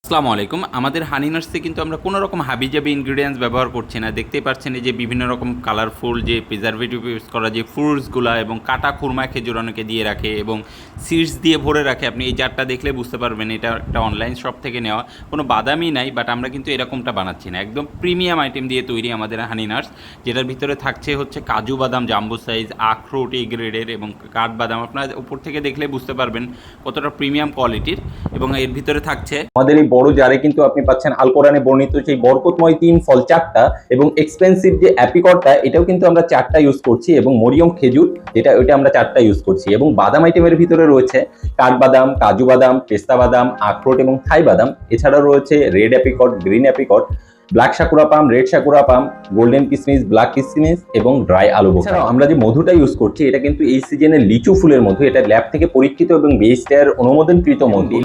আসসালামু আলাইকুম। আমাদের হানি নাটসে কিন্তু আমরা কোনো রকম হাবিজাবি ইনগ্রিডিয়েন্টস ব্যবহার করছি না। দেখতেই পাচ্ছেন এই যে বিভিন্ন রকম কালারফুল যে প্রিজারভেটিভ ইউজ করা যে ফ্রুটসগুলা এবং কাটা খুরমা খেজুর অনেকে দিয়ে রাখে এবং সিডস দিয়ে ভরে রাখে। আপনি এই জারটা দেখলে বুঝতে পারবেন এটা একটা অনলাইন শপ থেকে নেওয়া। কোনো বাদামই নাই, বাট আমরা কিন্তু এরকমটা বানাচ্ছি না। একদম প্রিমিয়াম আইটেম দিয়ে তৈরি আমাদের হানি নাটস, যেটার ভিতরে থাকছে হচ্ছে কাজু বাদাম জাম্বো সাইজ, আখরোট এই গ্রেডের এবং কাঠবাদাম। আপনারা উপর থেকে দেখলে বুঝতে পারবেন কতটা প্রিমিয়াম কোয়ালিটির। এবং এর ভিতরে থাকছে আমাদের এই বড় জারে কিন্তু আপনি পাচ্ছেন আল কোরআনে বর্ণিত সেই বরকতময় 3 ফল 4টা এবং এক্সপেন্সিভ যে অ্যাপ্রিকটটা এটাও কিন্তু আমরা 4টা ইউজ করছি এবং মরিয়ম খেজুর যেটা ওইটা আমরা 4টা ইউজ করছি। এবং বাদাম আইটেমের ভিতরে রয়েছে কাঠবাদাম, কাজু বাদাম, পেস্তা বাদাম, আখরোট এবং থাই বাদাম। এছাড়াও রয়েছে red apricot, green apricot, black sakura plum, red sakura plum, golden কিসমিস, ব্ল্যাক কিসমিস এবং ড্রাই আলু বোখরা। এছাড়াও আমরা যে মধুটা ইউজ করছি এটা কিন্তু এই সিজনের লিচু ফুলের মধু। এটা ল্যাব থেকে পরীক্ষিত এবং বেস্টার অনুমোদনকৃত মধু।